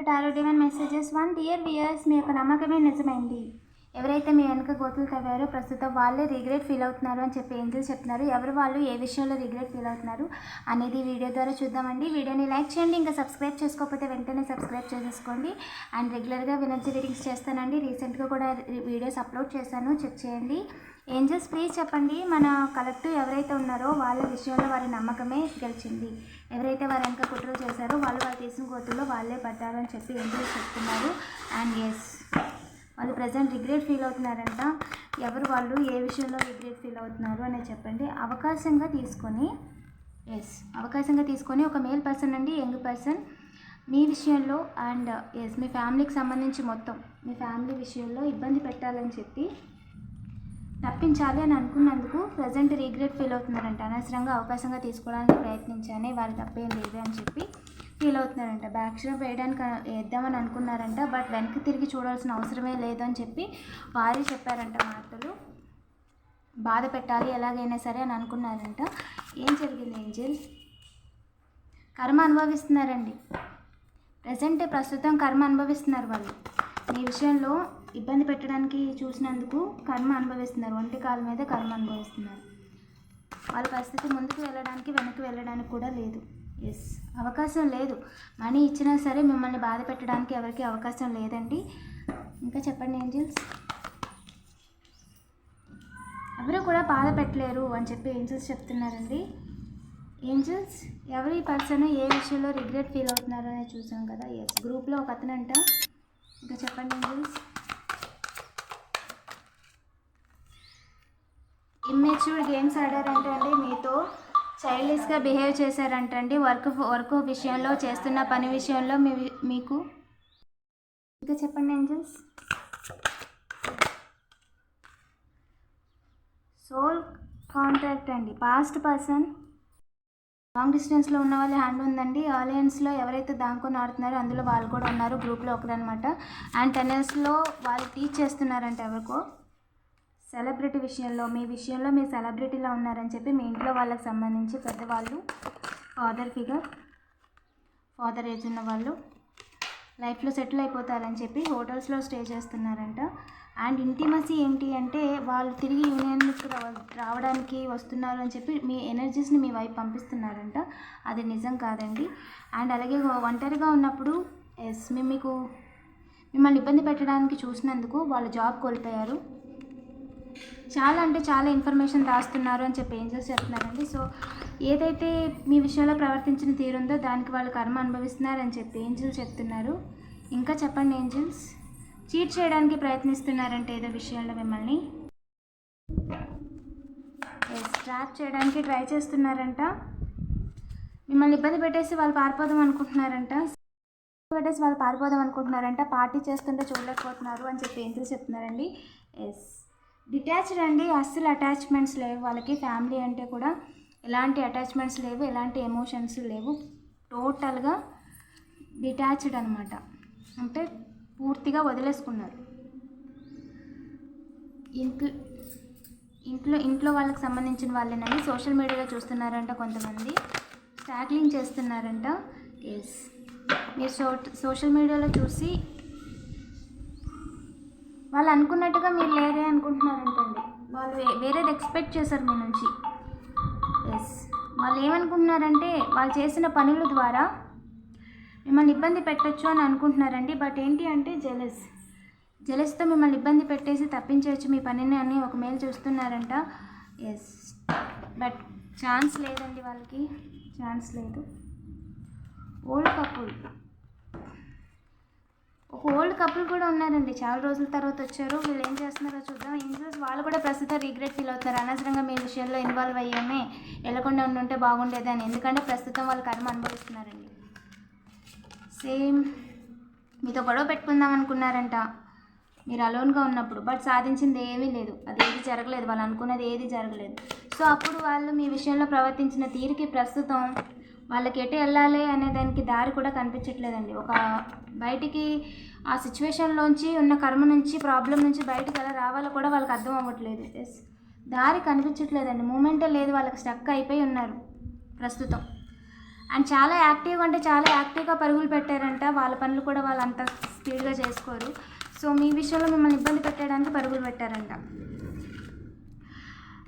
Tarot divine messages 1 dear viewers, మీ యొక్క నమ్మకమే నిజమైంది. ఎవరైతే మీ వెనుక గోతులు తవ్వారో ప్రస్తుతం వాళ్ళే రిగ్రెట్ ఫీల్ అవుతున్నారు అని చెప్పి ఏంజల్స్ చెప్తున్నారు. ఎవరు వాళ్ళు ఏ విషయంలో రిగ్రెట్ ఫీల్ అవుతున్నారు అనేది వీడియో ద్వారా చూద్దామండి. వీడియోని లైక్ చేయండి. ఇంకా సబ్స్క్రైబ్ చేసుకోకపోతే వెంటనే సబ్స్క్రైబ్ చేసేసుకోండి. అండ్ రెగ్యులర్గా ఎనర్జీ రీడింగ్స్ చేస్తానండి. రీసెంట్గా కూడా వీడియోస్ అప్లోడ్ చేశాను, చెక్ చేయండి. ఏంజల్స్ ప్లీజ్ చెప్పండి, మన కలెక్టివ్ ఎవరైతే ఉన్నారో వాళ్ళ విషయంలో వారి నమ్మకమే గెలిచింది. ఎవరైతే వారి వెనక కుట్రలు చేశారో వాళ్ళు తీసిన గోతుల్లో వాళ్ళే పడ్డారు అని చెప్పి ఏంజల్స్ చెప్తున్నారు. అండ్ ఎస్, వాళ్ళు ప్రజెంట్ రిగ్రెట్ ఫీల్ అవుతున్నారంట. ఎవరు వాళ్ళు, ఏ విషయంలో రిగ్రెట్ ఫీల్ అవుతున్నారు అనేది చెప్పండి. అవకాశంగా తీసుకొని ఒక మేల్ పర్సన్ అండి, యంగ్ పర్సన్ మీ విషయంలో అండ్ ఎస్ మీ ఫ్యామిలీకి సంబంధించి మొత్తం మీ ఫ్యామిలీ విషయంలో ఇబ్బంది పెట్టాలని చెప్పి తప్పించాలి అని అనుకున్నందుకు ప్రజెంట్ రిగ్రెట్ ఫీల్ అవుతున్నారంట. అనవసరంగా అవకాశంగా తీసుకోవడానికి ప్రయత్నించానే వారి తప్పేం లేదు అని చెప్పి ఫీల్ అవుతున్నారంట. బ్యాక్ స్టెప్ వేద్దామని అనుకున్నారంట, బట్ వెనక్కి తిరిగి చూడాల్సిన అవసరమే లేదు అని చెప్పి వారే చెప్పారంట. మాటలు బాధ పెట్టాలి ఎలాగైనా సరే అని అనుకున్నారంట. ఏం జరిగింది ఏంజల్? కర్మ అనుభవిస్తున్నారండి. ప్రస్తుతం కర్మ అనుభవిస్తున్నారు. వాళ్ళు మీ విషయంలో ఇబ్బంది పెట్టడానికి చూసినందుకు కర్మ అనుభవిస్తున్నారు. ఒంటి కాళ్ళ మీద కర్మ అనుభవిస్తున్నారు. వాళ్ళ పరిస్థితి ముందుకు వెళ్ళడానికి వెనక్కి వెళ్ళడానికి కూడా లేదు. ఎస్, అవకాశం లేదు. మనీ ఇచ్చినా సరే మిమ్మల్ని బాధ పెట్టడానికి ఎవరికి అవకాశం లేదండి. ఇంకా చెప్పండి ఏంజల్స్. ఎవరు కూడా బాధ పెట్టలేరు అని చెప్పి ఏంజల్స్ చెప్తున్నారండి. ఏంజల్స్, ఎవరి పర్సన్ ఏ విషయంలో రిగ్రెట్ ఫీల్ అవుతున్నారో అనేది చూసాం కదా. ఎస్, గ్రూప్లో ఒక అతనంట. ఇంకా చెప్పండి ఏంజల్స్. ఇమ్మెచ్యూర్ గేమ్స్ ఆడారంటే అండి, మీతో చైల్డిష్గా బిహేవ్ చేశారంటండి. వర్క్ విషయంలో, చేస్తున్న పని విషయంలో మీకు. ఇంకా చెప్పండి ఏంజల్స్. సోల్ కాంటాక్ట్ అండి, పాస్ట్ పర్సన్ లాంగ్ డిస్టెన్స్లో ఉన్న వాళ్ళ హ్యాండ్ ఉందండి. ఆలియన్స్లో ఎవరైతే దాంకొని ఆడుతున్నారో అందులో వాళ్ళు కూడా ఉన్నారు, గ్రూప్లో ఒకరనమాట. అండ్ టెన్నెల్స్లో వాళ్ళు టీచ్ చేస్తున్నారంట ఎవరికో. సెలబ్రిటీ విషయంలో, మీ విషయంలో మీరు సెలబ్రిటీలో ఉన్నారని చెప్పి మీ ఇంట్లో వాళ్ళకి సంబంధించి పెద్దవాళ్ళు, ఫాదర్ ఏజ్ ఉన్న వాళ్ళు లైఫ్లో సెటిల్ అయిపోతారని చెప్పి హోటల్స్లో స్టే చేస్తున్నారంట. అండ్ ఇంటిమసీ ఏంటి అంటే వాళ్ళు తిరిగి యూనియన్కి రావడానికి వస్తున్నారు అని చెప్పి మీ ఎనర్జీస్ని మీ వైపు పంపిస్తున్నారంట. అది నిజం కాదండి. అండ్ అలాగే ఒంటరిగా ఉన్నప్పుడు ఎస్ మిమ్మల్ని ఇబ్బంది పెట్టడానికి చూసినందుకు వాళ్ళు జాబ్ కోల్పోయారు. చాలా అంటే చాలా ఇన్ఫర్మేషన్ దాస్తున్నారు అని చెప్పి ఏంజల్స్ చెప్తున్నారండి. సో ఏదైతే మీ విషయంలో ప్రవర్తించిన తీరుందో దానికి వాళ్ళు కర్మ అనుభవిస్తున్నారని చెప్పి ఏంజల్స్ చెప్తున్నారు. ఇంకా చెప్పండి ఏంజల్స్. చీట్ చేయడానికి ప్రయత్నిస్తున్నారంటే ఏదో విషయంలో మిమ్మల్ని ట్రాప్ చేయడానికి ట్రై చేస్తున్నారంట. మిమ్మల్ని ఇబ్బంది పెట్టేసి వాళ్ళు పారిపోదాం అనుకుంటున్నారంట. పార్టీ చేస్తుంటే చూడలేకపోతున్నారు అని చెప్పి ఏంజల్స్ చెప్తున్నారండి. ఎస్, డిటాచ్డ్ అండి, అస్సలు అటాచ్మెంట్స్ లేవు వాళ్ళకి. ఫ్యామిలీ అంటే కూడా ఎలాంటి అటాచ్మెంట్స్ లేవు, ఎలాంటి ఎమోషన్స్ లేవు. టోటల్గా డిటాచ్డ్ అనమాట. అంటే పూర్తిగా వదిలేసుకున్నారు. ఇంట్లో వాళ్ళకి సంబంధించిన వాళ్ళేనండి. సోషల్ మీడియాలో చూస్తున్నారంట కొంతమంది, స్టాగ్లింగ్ చేస్తున్నారంట. ఎస్, మీరు సోషల్ మీడియాలో చూసి వాళ్ళు అనుకున్నట్టుగా మీరు లేరే అనుకుంటున్నారంటండి. వాళ్ళు వేరేది ఎక్స్పెక్ట్ చేశారు మీ నుంచి. ఎస్, వాళ్ళు ఏమనుకుంటున్నారంటే వాళ్ళు చేసిన పనుల ద్వారా మిమ్మల్ని ఇబ్బంది పెట్టచ్చు అని అనుకుంటున్నారండి. బట్ ఏంటి అంటే జెలస్తో మిమ్మల్ని ఇబ్బంది పెట్టేసి తప్పించవచ్చు మీ పనిని అని ఒక మేలు చూస్తున్నారంట. ఎస్, బట్ ఛాన్స్ లేదండి, వాళ్ళకి ఛాన్స్ లేదు. ఓల్డ్ కపుల్ కూడా ఉన్నారండి. చాలా రోజుల తర్వాత వచ్చారు. వీళ్ళు ఏం చేస్తున్నారో చూద్దాం. ఏంజల్స్, వాళ్ళు కూడా ప్రస్తుతం రిగ్రెట్ ఫీల్ అవుతున్నారు. అనవసరంగా మీ విషయంలో ఇన్వాల్వ్ అయ్యామే, వెళ్ళకుండా ఉంటే బాగుండేది అని. ఎందుకంటే ప్రస్తుతం వాళ్ళు కర్మ అనుభవిస్తున్నారండి. సేమ్ మీతో గొడవ పెట్టుకుందాం అనుకున్నారంట మీరు అలోన్గా ఉన్నప్పుడు, బట్ సాధించింది ఏమీ లేదు. అదేది జరగలేదు, వాళ్ళు అనుకున్నది ఏది జరగలేదు. సో అప్పుడు వాళ్ళు మీ విషయంలో ప్రవర్తించిన తీరుకి ప్రస్తుతం వాళ్ళకి ఎటు వెళ్ళాలి అనే దానికి దారి కూడా కనిపించట్లేదండి. ఒక బయటికి ఆ సిచ్యువేషన్లోంచి ఉన్న కర్మ నుంచి, ప్రాబ్లం నుంచి బయటకు ఎలా రావాలో కూడా వాళ్ళకి అర్థం అవ్వట్లేదు. ఎస్, దారి కనిపించట్లేదండి. మూమెంటే లేదు, వాళ్ళకి స్టక్ అయిపోయి ఉన్నారు ప్రస్తుతం. అండ్ చాలా యాక్టివ్గా అంటే చాలా యాక్టివ్గా పరుగులు పెట్టారంట. వాళ్ళ పనులు కూడా వాళ్ళు అంత స్పీడ్గా చేసుకోరు. సో మీ విషయంలో మిమ్మల్ని ఇబ్బంది పెట్టడానికి పరుగులు పెట్టారంట.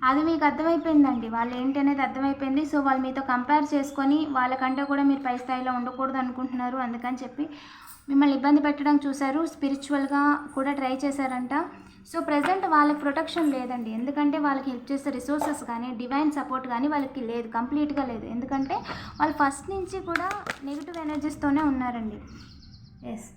అది మీకు అర్థమైపోయిందండి, వాళ్ళు ఏంటి అనేది అర్థమైపోయింది. సో వాళ్ళు మీతో కంపేర్ చేసుకొని వాళ్ళకంటే కూడా మీరు పై స్థాయిలో ఉండకూడదు అనుకుంటున్నారు. అందుకని చెప్పి మిమ్మల్ని ఇబ్బంది పెట్టడం చూశారు. స్పిరిచువల్గా కూడా ట్రై చేశారంట. సో ప్రజెంట్ వాళ్ళకి ప్రొటెక్షన్ లేదండి, ఎందుకంటే వాళ్ళకి హెల్ప్ చేసే రిసోర్సెస్ కానీ డివైన్ సపోర్ట్ కానీ వాళ్ళకి లేదు, కంప్లీట్గా లేదు. ఎందుకంటే వాళ్ళు ఫస్ట్ నుంచి కూడా నెగిటివ్ ఎనర్జీస్తోనే ఉన్నారండి. ఎస్,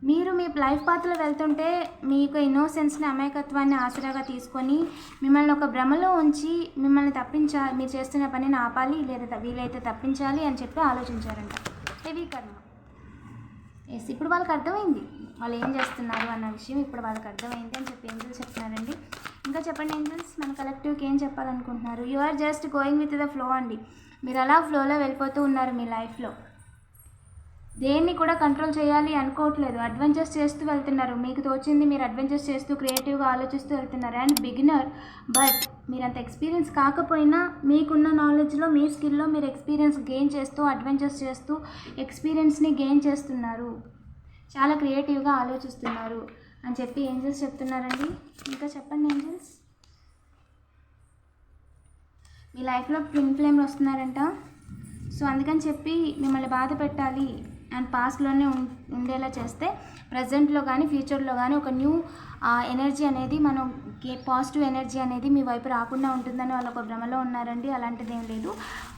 మీరు మీ లైఫ్ పాత్రలో వెళ్తుంటే మీకు ఇన్నోసెన్స్ని, అమాయకత్వాన్ని ఆసరాగా తీసుకొని మిమ్మల్ని ఒక భ్రమలో ఉంచి మిమ్మల్ని తప్పించాలి, మీరు చేస్తున్న పనిని ఆపాలి లేదా వీలైతే తప్పించాలి అని చెప్పి ఆలోచించారంట. హెవీ కర్మ. ఎస్, ఇప్పుడు వాళ్ళకి అర్థమైంది వాళ్ళు ఏం చేస్తున్నారు అన్న విషయం ఇప్పుడు వాళ్ళకి అర్థమైంది అని చెప్పి ఏంజల్స్ చెప్తున్నారండి. ఇంకా చెప్పండి ఏంజల్స్, మన కలెక్టివ్కి ఏం చెప్పాలనుకుంటున్నారు? You are just going with the flow అండి. మీరు అలా ఫ్లోలో వెళ్ళిపోతూ ఉన్నారు మీ లైఫ్లో. దేన్ని కూడా కంట్రోల్ చేయాలి అనుకోవట్లేదు, అడ్వెంచర్స్ చేస్తూ వెళ్తున్నారు. మీకు తోచింది మీరు అడ్వెంచర్స్ చేస్తూ క్రియేటివ్గా ఆలోచిస్తూ వెళ్తున్నారు. అండ్ బిగినర్, బట్ మీరు అంత ఎక్స్పీరియన్స్ కాకపోయినా మీకున్న నాలెడ్జ్లో, మీ స్కిల్లో మీరు ఎక్స్పీరియన్స్ గెయిన్ చేస్తూ అడ్వెంచర్స్ చేస్తూ ఎక్స్పీరియన్స్ని గెయిన్ చేస్తున్నారు. చాలా క్రియేటివ్గా ఆలోచిస్తున్నారు అని చెప్పి ఏంజల్స్ చెప్తున్నారండి. ఇంకా చెప్పండి ఏంజల్స్. మీ లైఫ్లో ట్విన్ ఫ్లేమ్లు వస్తున్నారంట. సో అందుకని చెప్పి మిమ్మల్ని బాధ పెట్టాలి అండ్ పాస్ట్లోనే ఉండేలా చేస్తే ప్రజెంట్లో కానీ ఫ్యూచర్లో కానీ ఒక న్యూ ఎనర్జీ అనేది మనం పాజిటివ్ ఎనర్జీ అనేది మీ వైపు రాకుండా ఉంటుందని వాళ్ళు ఒక భ్రమలో ఉన్నారండి. అలాంటిది ఏం లేదు,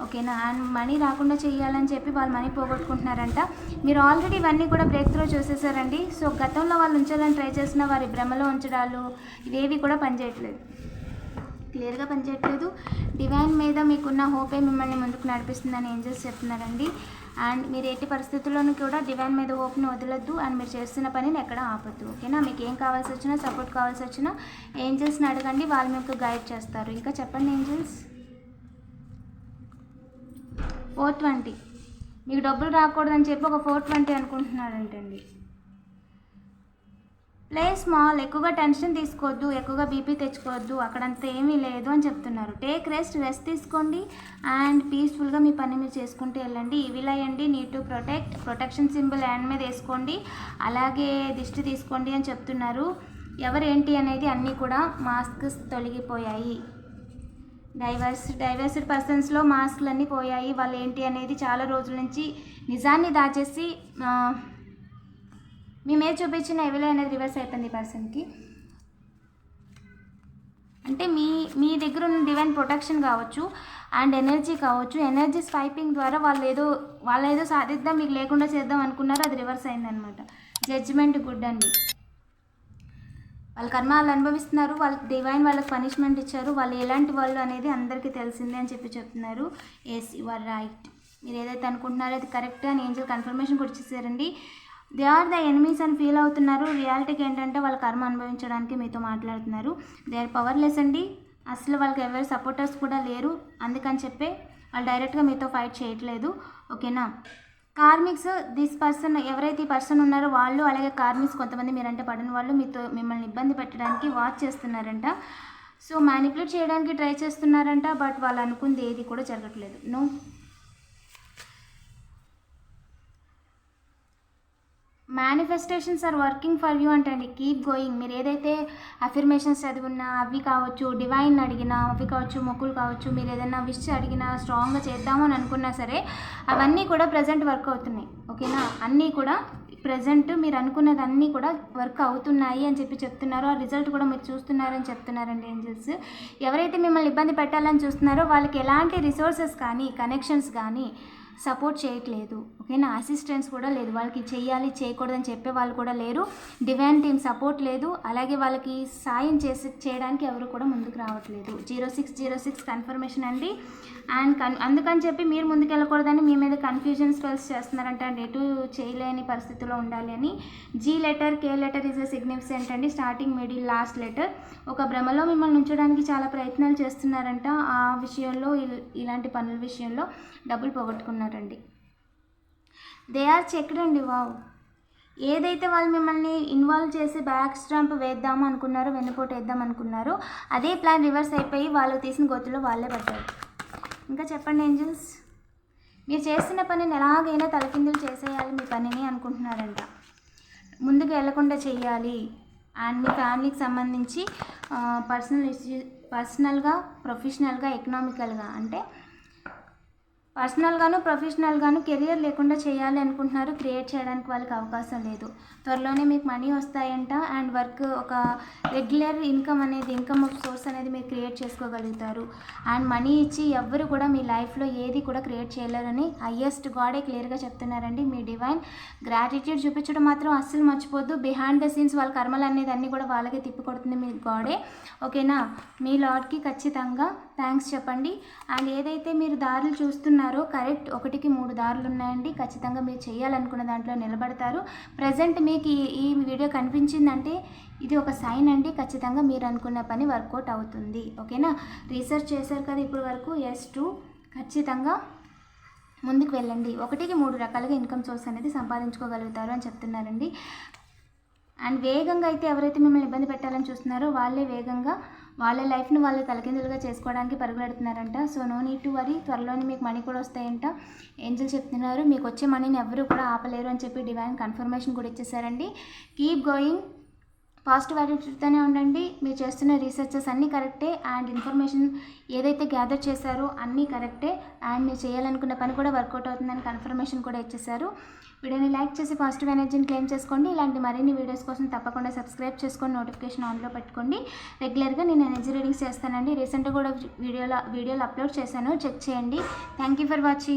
ఓకేనా. అండ్ మనీ రాకుండా చేయాలని చెప్పి వాళ్ళు మనీ పోగొట్టుకుంటున్నారంట. మీరు ఆల్రెడీ ఇవన్నీ కూడా బ్రేక్ త్రూ చూసేసారండి. సో గతంలో వాళ్ళు ఉంచాలని ట్రై చేసిన వారి భ్రమలో ఉంచడాలు ఇవేవి కూడా పనిచేయట్లేదు, క్లియర్గా పనిచేయట్లేదు. డివైన్ మీద మీకున్న హోపే మిమ్మల్ని ముందుకు నడిపిస్తుందని ఏంజల్స్ చెప్తున్నారండి. అండ్ మీరు ఎట్టి పరిస్థితుల్లోనూ కూడా డివైన్ మీద హోప్ని వదలొద్దు అండ్ మీరు చేస్తున్న పనిని ఎక్కడ ఆపద్దు, ఓకేనా. మీకు ఏం కావాల్సి వచ్చినా, సపోర్ట్ కావాల్సి వచ్చినా ఏంజల్స్ని అడగండి, వాళ్ళు మీకు గైడ్ చేస్తారు. ఇంకా చెప్పండి ఏంజల్స్. 420 మీకు డబ్బులు రాకూడదని చెప్పి ఒక 420 అనుకుంటున్నారంటండి. ప్లే స్మాల్, ఎక్కువగా టెన్షన్ తీసుకోవద్దు, ఎక్కువగా బీపీ తెచ్చుకోవద్దు, అక్కడంతా ఏమీ లేదు అని చెప్తున్నారు. టేక్ రెస్ట్ తీసుకోండి అండ్ పీస్ఫుల్గా మీ పని మీరు చేసుకుంటూ వెళ్ళండి. ఇవిల్ అయ్యండి, need to protection symbol hand మీద వేసుకోండి, అలాగే దిష్టి తీసుకోండి అని చెప్తున్నారు. ఎవరేంటి అనేది అన్నీ కూడా మాస్క్స్ తొలగిపోయాయి. డైవర్స్డ్ పర్సన్స్లో మాస్క్లు అన్నీ పోయాయి. వాళ్ళు ఏంటి అనేది చాలా రోజుల నుంచి నిజాన్ని దాచేసి మీ మీద చూపించిన ఎవరి అనేది రివర్స్ అయిపోయింది పర్సన్కి. అంటే మీ దగ్గర ఉన్న డివైన్ ప్రొటెక్షన్ కావచ్చు అండ్ ఎనర్జీ కావచ్చు, ఎనర్జీ స్వైపింగ్ ద్వారా వాళ్ళు ఏదో సాధిద్దాం, మీకు లేకుండా చేద్దాం అనుకున్నారు, అది రివర్స్ అయిందనమాట. జడ్జిమెంట్ గుడ్ అండి. వాళ్ళ కర్మ వాళ్ళు అనుభవిస్తున్నారు, వాళ్ళకి డివైన్ వాళ్ళకి పనిష్మెంట్ ఇచ్చారు. వాళ్ళు ఎలాంటి వాళ్ళు అనేది అందరికీ తెలిసిందే అని చెప్పి చెప్తున్నారు. Yes, you are right. మీరు ఏదైతే అనుకుంటున్నారో అది కరెక్ట్ అని ఏంజల్ కన్ఫర్మేషన్ కూడా ఇచ్చేసారండి. దే ఆర్ ద ఎనిమీస్ అని ఫీల్ అవుతున్నారు. రియాలిటీకి ఏంటంటే వాళ్ళ కర్మ అనుభవించడానికి మీతో మాట్లాడుతున్నారు. దే ఆర్ పవర్లెస్ అండి. అసలు వాళ్ళకి ఎవరు సపోర్టర్స్ కూడా లేరు. అందుకని చెప్పి వాళ్ళు డైరెక్ట్గా మీతో ఫైట్ చేయట్లేదు, ఓకేనా. కార్మిక్స్, దిస్ పర్సన్ ఎవరైతే ఈ పర్సన్ ఉన్నారో వాళ్ళు, అలాగే కార్మిక్స్ కొంతమంది మీరంటే పడిన వాళ్ళు మిమ్మల్ని ఇబ్బంది పెట్టడానికి వాచ్ చేస్తున్నారంట. సో మ్యానిపులేట్ చేయడానికి ట్రై చేస్తున్నారంట. బట్ వాళ్ళు అనుకుంది ఏది కూడా జరగట్లేదు. No, manifestations are working for you అంటండి. Keep going. మీరు ఏదైతే అఫర్మేషన్స్ చదివినా అవి కావచ్చు, డివైన్ అడిగినా అవి కావచ్చు, మొక్కులు కావచ్చు, మీరు ఏదైనా విష్ అడిగినా, స్ట్రాంగ్గా చేద్దాము అని అనుకున్నా సరే అవన్నీ కూడా ప్రజెంట్ వర్క్ అవుతున్నాయి, ఓకేనా. అన్నీ కూడా ప్రజెంట్ మీరు అనుకున్నది అన్నీ కూడా వర్క్ అవుతున్నాయి అని చెప్పి చెప్తున్నారు. ఆ రిజల్ట్ కూడా మీరు చూస్తున్నారని చెప్తున్నారండి ఏంజల్స్. ఎవరైతే మిమ్మల్ని ఇబ్బంది పెట్టాలని చూస్తున్నారో వాళ్ళకి ఎలాంటి రిసోర్సెస్ కానీ, కనెక్షన్స్ కానీ సపోర్ట్ చేయట్లేదు, ఓకేనా. అసిస్టెన్స్ కూడా లేదు, వాళ్ళకి చెయ్యాలి చేయకూడదని చెప్పే వాళ్ళు కూడా లేరు. డివైన్ టీమ్ సపోర్ట్ లేదు, అలాగే వాళ్ళకి సాయం చేయడానికి ఎవరు కూడా ముందుకు రావట్లేదు. 0606 కన్ఫర్మేషన్ అండి. అండ్ అందుకని చెప్పి మీరు ముందుకు వెళ్ళకూడదని మీ మీద కన్ఫ్యూజన్ స్పెల్స్ చేస్తున్నారంటే అండి, ఎటు చేయలేని పరిస్థితిలో ఉండాలి అని. G letter, K letter is a significant అండి. Starting, middle, last letter. ఒక భ్రమలో మిమ్మల్ని ఉంచడానికి చాలా ప్రయత్నాలు చేస్తున్నారంట. ఆ విషయంలో, ఇలాంటి పనుల విషయంలో డబ్బులు పోగొట్టుకున్నారండి. దే ఆర్ చెక్డ్ అండి. వావ్, ఏదైతే వాళ్ళు మిమ్మల్ని ఇన్వాల్వ్ చేసి బ్యాక్ స్టాంప్ వేద్దాము అనుకున్నారో, వెన్నుపోటు వేద్దాం అనుకున్నారో అదే ప్లాన్ రివర్స్ అయిపోయి వాళ్ళు తీసిన గొత్తులో వాళ్ళే పడ్డారు. ఇంకా చెప్పండి ఏంజల్స్. మీరు చేస్తున్న పనిని ఎలాగైనా తలకిందులు చేసేయాలి మీ పనిని అనుకుంటున్నారంట. ముందుకు వెళ్లకుండా చేయాలి. అండ్ మీ ఫ్యామిలీకి సంబంధించి పర్సనల్గా, ప్రొఫెషనల్గా, ఎకనామికల్గా అంటే పర్సనల్గాను ప్రొఫెషనల్గాను కెరియర్ లేకుండా చేయాలి అనుకుంటున్నారు. క్రియేట్ చేయడానికి వాళ్ళకి అవకాశం లేదు. త్వరలోనే మీకు మనీ వస్తాయంట. అండ్ వర్క్ ఒక రెగ్యులర్ ఇన్కమ్ సోర్స్ అనేది మీరు క్రియేట్ చేసుకోగలుగుతారు. అండ్ మనీ ఇచ్చి ఎవ్వరు కూడా మీ లైఫ్లో ఏది కూడా క్రియేట్ చేయలేరని హయ్యెస్ట్ గాడే క్లియర్గా చెప్తున్నారండి. మీ డివైన్ గ్రాటిట్యూడ్ చూపించడం మాత్రం అస్సలు మర్చిపోద్దు. బిహైండ్ ద సీన్స్ వాళ్ళ కర్మలు అనేది అన్నీ కూడా వాళ్ళకే తిప్పికొడుతుంది మీ గాడే. ఓకేనా? మీ లార్డ్కి ఖచ్చితంగా థ్యాంక్స్ చెప్పండి. అండ్ ఏదైతే మీరు దారులు చూస్తున్నారో కరెక్ట్, 1కి 3 దారులు ఉన్నాయండి. ఖచ్చితంగా మీరు చేయాలనుకున్న దాంట్లో నిలబడతారు. ప్రజెంట్ మీకు ఈ వీడియో కనిపించిందంటే ఇది ఒక సైన్ అండి. ఖచ్చితంగా మీరు అనుకున్న పని వర్కౌట్ అవుతుంది. ఓకేనా? రీసెర్చ్ చేశారు కదా ఇప్పుడు వరకు. yes2 ఖచ్చితంగా ముందుకు వెళ్ళండి. 1కి 3 రకాలుగా ఇన్కమ్ సోర్స్ అనేది సంపాదించుకోగలుగుతారు అని చెప్తున్నారండి. అండ్ వేగంగా అయితే ఎవరైతే మిమ్మల్ని ఇబ్బంది పెట్టాలని చూస్తున్నారో వాళ్ళే వేగంగా వాళ్ళ లైఫ్ని వాళ్ళు తలకిందులుగా చేసుకోవడానికి పరుగులెడుతున్నారంట. So no need to worry. త్వరలోనే మీకు మనీ కూడా వస్తాయంట. ఏంజల్ చెప్తున్నారు మీకు వచ్చే మనీని ఎవరు కూడా ఆపలేరు అని చెప్పి డివైన్ కన్ఫర్మేషన్ కూడా ఇచ్చేసారండి. కీప్ గోయింగ్, పాజిటివ్ యాటిట్యూడ్తోనే ఉండండి. మీరు చేస్తున్న రీసెర్చెస్ అన్నీ కరెక్టే. అండ్ ఇన్ఫర్మేషన్ ఏదైతే గ్యాదర్ చేశారో అన్నీ కరెక్టే. అండ్ మీరు చేయాలనుకున్న పని కూడా వర్కౌట్ అవుతుందని కన్ఫర్మేషన్ కూడా ఇచ్చేసారు. వీడియోని లైక్ చేసి పాజిటివ్ ఎనర్జీని క్లెయిమ్ చేసుకోండి. ఇలాంటి మరిన్ని వీడియోస్ కోసం తప్పకుండా సబ్స్క్రైబ్ చేసుకొని నోటిఫికేషన్ ఆన్లో పెట్టుకోండి. రెగ్యులర్గా నేను ఎనర్జీ రీడింగ్స్ చేస్తానండి. రీసెంట్గా కూడా వీడియోలో అప్లోడ్ చేశాను, చెక్ చేయండి. Thank you for watching.